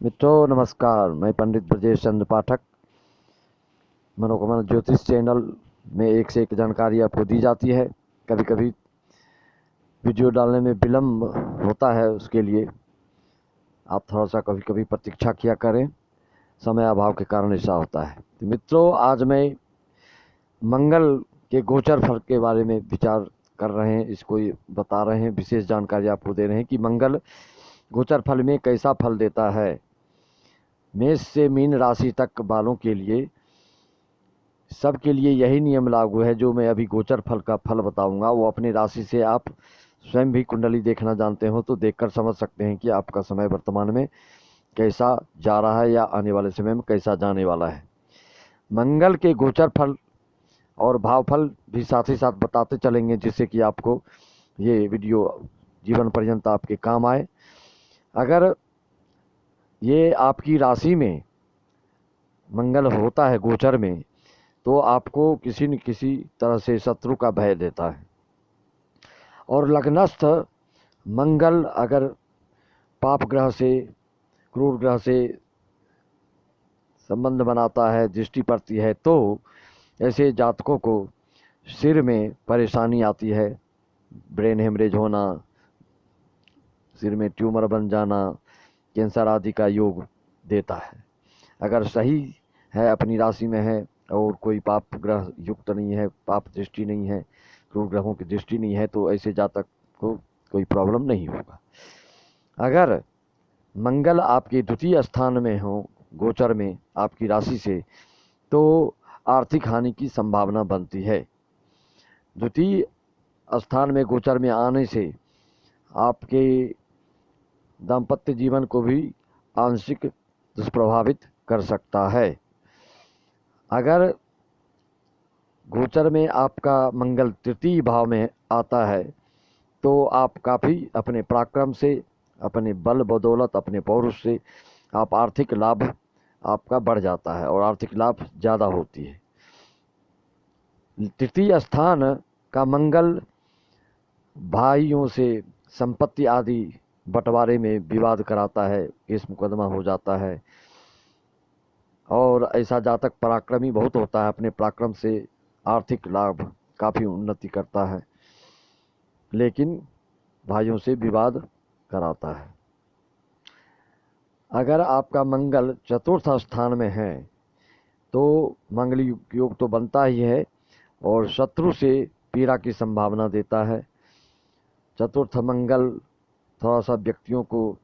मित्रों नमस्कार। मैं पंडित ब्रजेश चंद्र पाठक। मनोकामना ज्योतिष चैनल में एक से एक जानकारी आपको दी जाती है। कभी कभी वीडियो डालने में विलम्ब होता है, उसके लिए आप थोड़ा सा कभी कभी प्रतीक्षा किया करें। समय अभाव के कारण ऐसा होता है। तो मित्रों, आज मैं मंगल के गोचर फल के बारे में विचार कर रहे हैं, इसको बता रहे हैं, विशेष जानकारी आपको दे रहे हैं कि मंगल गोचर फल में कैसा फल देता है। मेष से मीन राशि तक वालों के लिए सबके लिए यही नियम लागू है। जो मैं अभी गोचर फल का फल बताऊंगा वो अपनी राशि से आप स्वयं भी कुंडली देखना जानते हो तो देखकर समझ सकते हैं कि आपका समय वर्तमान में कैसा जा रहा है या आने वाले समय में कैसा जाने वाला है। मंगल के गोचर फल और भाव फल भी साथ ही साथ बताते चलेंगे, जिससे कि आपको ये वीडियो जीवन पर्यंत आपके काम आए। अगर ये आपकी राशि में मंगल होता है गोचर में, तो आपको किसी न किसी तरह से शत्रु का भय देता है। और लग्नस्थ मंगल अगर पाप ग्रह से, क्रूर ग्रह से संबंध बनाता है, दृष्टि पड़ती है, तो ऐसे जातकों को सिर में परेशानी आती है, ब्रेन हेमरेज होना, सिर में ट्यूमर बन जाना, कैंसर आदि का योग देता है। अगर सही है, अपनी राशि में है और कोई पाप ग्रह युक्त नहीं है, पाप दृष्टि नहीं है, क्रूर ग्रहों की दृष्टि नहीं है, तो ऐसे जातक को कोई प्रॉब्लम नहीं होगा। अगर मंगल आपके द्वितीय स्थान में हो गोचर में आपकी राशि से, तो आर्थिक हानि की संभावना बनती है। द्वितीय स्थान में गोचर में आने से आपके दाम्पत्य जीवन को भी आंशिक दुष्प्रभावित कर सकता है। अगर गोचर में आपका मंगल तृतीय भाव में आता है, तो आप काफ़ी अपने पराक्रम से, अपने बल बदौलत, अपने पौरुष से आप आर्थिक लाभ आपका बढ़ जाता है और आर्थिक लाभ ज़्यादा होती है। तृतीय स्थान का मंगल भाइयों से संपत्ति आदि बंटवारे में विवाद कराता है, केस मुकदमा हो जाता है। और ऐसा जातक पराक्रमी बहुत होता है, अपने पराक्रम से आर्थिक लाभ काफ़ी उन्नति करता है, लेकिन भाइयों से विवाद कराता है। अगर आपका मंगल चतुर्थ स्थान में है, तो मंगली योग तो बनता ही है और शत्रु से पीड़ा की संभावना देता है। चतुर्थ मंगल थोड़ा सा व्यक्तियों को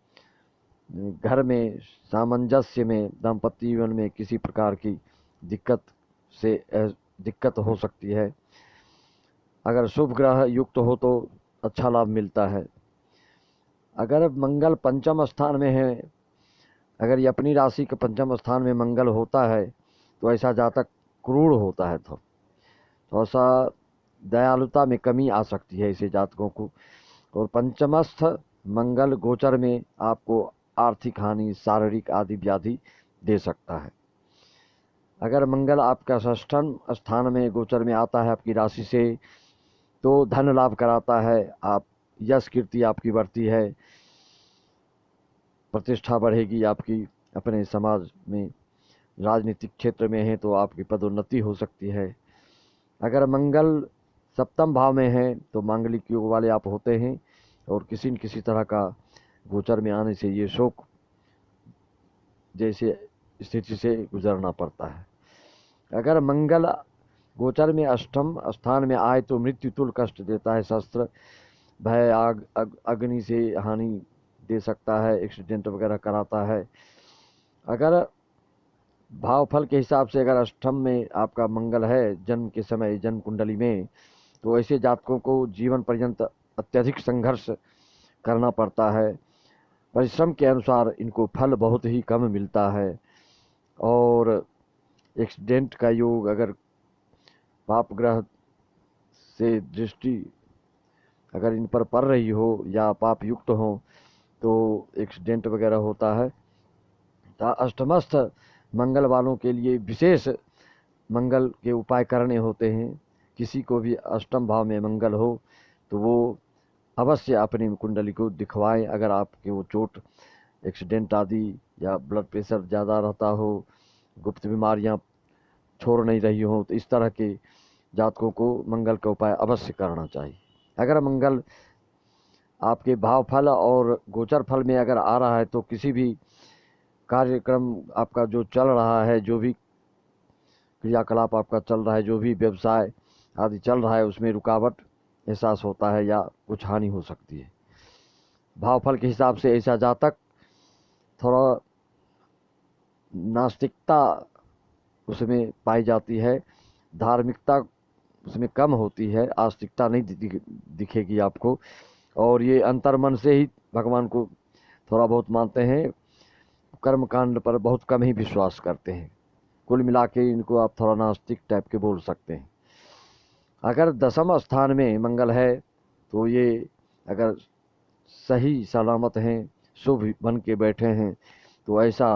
घर में सामंजस्य में, दाम्पत्य जीवन में किसी प्रकार की दिक्कत हो सकती है। अगर शुभ ग्रह युक्त हो तो अच्छा लाभ मिलता है। अगर मंगल पंचम स्थान में है, अगर ये अपनी राशि के पंचम स्थान में मंगल होता है, तो ऐसा जातक क्रूर होता है। थोड़ा सा दयालुता में कमी आ सकती है ऐसे जातकों को। और पंचमस्थ मंगल गोचर में आपको आर्थिक हानि, शारीरिक आदि व्याधि दे सकता है। अगर मंगल आपका षष्ठम स्थान में गोचर में आता है आपकी राशि से, तो धन लाभ कराता है, आप यश कीर्ति आपकी बढ़ती है, प्रतिष्ठा बढ़ेगी आपकी अपने समाज में। राजनीतिक क्षेत्र में है तो आपकी पदोन्नति हो सकती है। अगर मंगल सप्तम भाव में है तो मांगलिक योग वाले आप होते हैं और किसी न किसी तरह का गोचर में आने से ये शोक जैसे स्थिति से गुजरना पड़ता है। अगर मंगल गोचर में अष्टम स्थान में आए तो मृत्यु तुल्य कष्ट देता है, शस्त्र भय, आग, अग्नि से हानि दे सकता है, एक्सीडेंट वगैरह कराता है। अगर भाव फल के हिसाब से अगर अष्टम में आपका मंगल है जन्म के समय, जन्म कुंडली में, तो ऐसे जातकों को जीवन पर्यंत अत्यधिक संघर्ष करना पड़ता है। परिश्रम के अनुसार इनको फल बहुत ही कम मिलता है। और एक्सीडेंट का योग, अगर पाप ग्रह से दृष्टि अगर इन पर पड़ रही हो या पाप युक्त हो, तो एक्सीडेंट वगैरह होता है। तो अष्टमस्थ मंगल वालों के लिए विशेष मंगल के उपाय करने होते हैं। किसी को भी अष्टम भाव में मंगल हो तो वो अवश्य अपनी कुंडली को दिखवाएं। अगर आपके वो चोट एक्सीडेंट आदि या ब्लड प्रेशर ज़्यादा रहता हो, गुप्त बीमारियां छोड़ नहीं रही हो, तो इस तरह के जातकों को मंगल का उपाय अवश्य करना चाहिए। अगर मंगल आपके भाव फल और गोचर फल में अगर आ रहा है तो किसी भी कार्यक्रम आपका जो चल रहा है, जो भी क्रियाकलाप आपका चल रहा है, जो भी व्यवसाय आदि चल रहा है, उसमें रुकावट एहसास होता है या कुछ हानि हो सकती है। भावफल के हिसाब से ऐसा जातक थोड़ा नास्तिकता उसमें पाई जाती है, धार्मिकता उसमें कम होती है, आस्तिकता नहीं दिखेगी आपको, और ये अंतर्मन से ही भगवान को थोड़ा बहुत मानते हैं, कर्म कांड पर बहुत कम ही विश्वास करते हैं। कुल मिला के इनको आप थोड़ा नास्तिक टाइप के बोल सकते हैं। अगर दसम स्थान में मंगल है तो ये अगर सही सलामत हैं, शुभ बन के बैठे हैं, तो ऐसा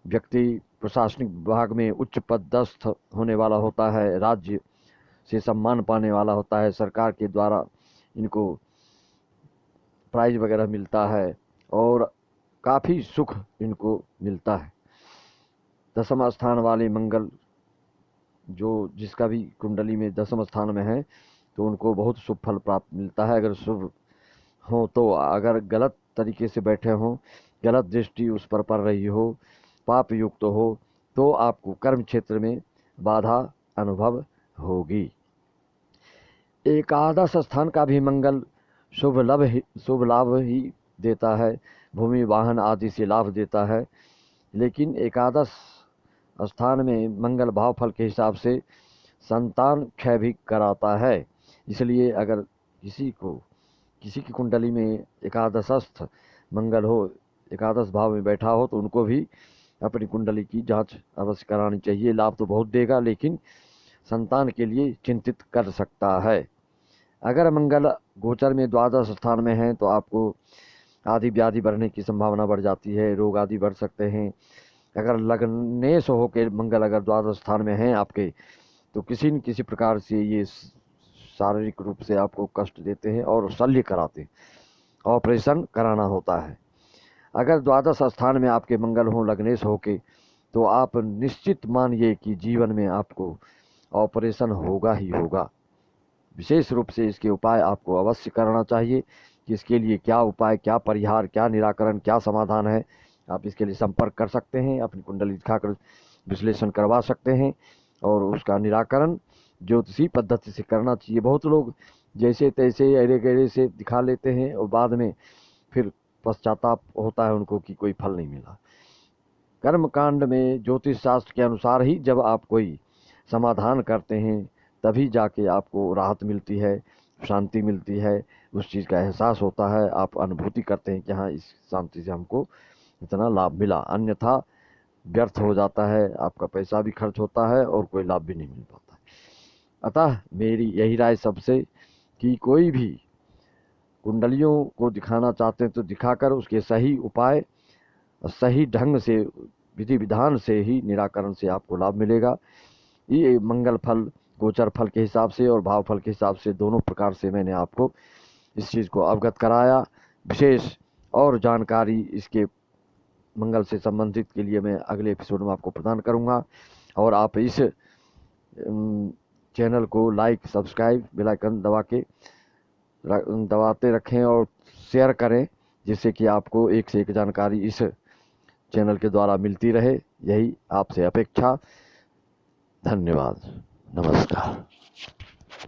व्यक्ति प्रशासनिक विभाग में उच्च पदस्थ होने वाला होता है, राज्य से सम्मान पाने वाला होता है, सरकार के द्वारा इनको प्राइज वगैरह मिलता है और काफ़ी सुख इनको मिलता है। दसम स्थान वाले मंगल जो जिसका भी कुंडली में दसम स्थान में है तो उनको बहुत शुभ फल प्राप्त मिलता है। अगर शुभ हो तो, अगर गलत तरीके से बैठे हों, गलत दृष्टि उस पर पड़ रही हो, पाप युक्त हो, तो आपको कर्म क्षेत्र में बाधा अनुभव होगी। एकादश स्थान का भी मंगल शुभ लाभ ही देता है, भूमि वाहन आदि से लाभ देता है, लेकिन एकादश स्थान में मंगल भाव फल के हिसाब से संतान क्षय भी कराता है। इसलिए अगर किसी की कुंडली में एकादशस्थ मंगल हो, एकादश भाव में बैठा हो, तो उनको भी अपनी कुंडली की जांच अवश्य करानी चाहिए। लाभ तो बहुत देगा, लेकिन संतान के लिए चिंतित कर सकता है। अगर मंगल गोचर में द्वादश स्थान में है तो आपको आदि व्याधि बढ़ने की संभावना बढ़ जाती है, रोग आदि बढ़ सकते हैं। अगर लग्नेश हो के मंगल अगर द्वादश स्थान में हैं आपके, तो किसी न किसी प्रकार से ये शारीरिक रूप से आपको कष्ट देते हैं और शल्य कराते हैं, ऑपरेशन कराना होता है। अगर द्वादश स्थान में आपके मंगल हो लग्नेश हो के, तो आप निश्चित मानिए कि जीवन में आपको ऑपरेशन होगा ही होगा। विशेष रूप से इसके उपाय आपको अवश्य करना चाहिए कि इसके लिए क्या उपाय, क्या परिहार, क्या निराकरण, क्या समाधान है। आप इसके लिए संपर्क कर सकते हैं, अपनी कुंडली दिखाकर विश्लेषण करवा सकते हैं और उसका निराकरण ज्योतिषी पद्धति से करना चाहिए। बहुत लोग जैसे तैसे अरे गहरे से दिखा लेते हैं और बाद में फिर पश्चाताप होता है उनको कि कोई फल नहीं मिला। कर्म कांड में ज्योतिष शास्त्र के अनुसार ही जब आप कोई समाधान करते हैं तभी जाके आपको राहत मिलती है, शांति मिलती है, उस चीज़ का एहसास होता है, आप अनुभूति करते हैं कि हाँ इस शांति से हमको इतना लाभ मिला, अन्यथा व्यर्थ हो जाता है, आपका पैसा भी खर्च होता है और कोई लाभ भी नहीं मिल पाता। अतः मेरी यही राय सबसे कि कोई भी कुंडलियों को दिखाना चाहते हैं तो दिखाकर उसके सही उपाय सही ढंग से विधि विधान से ही निराकरण से आपको लाभ मिलेगा। ये मंगल फल गोचर फल के हिसाब से और भाव फल के हिसाब से दोनों प्रकार से मैंने आपको इस चीज़ को अवगत कराया। विशेष और जानकारी इसके मंगल से संबंधित के लिए मैं अगले एपिसोड में आपको प्रदान करूंगा। और आप इस चैनल को लाइक, सब्सक्राइब, बेल आइकन दबाते रखें और शेयर करें, जिससे कि आपको एक से एक जानकारी इस चैनल के द्वारा मिलती रहे। यही आपसे अपेक्षा। धन्यवाद। नमस्कार।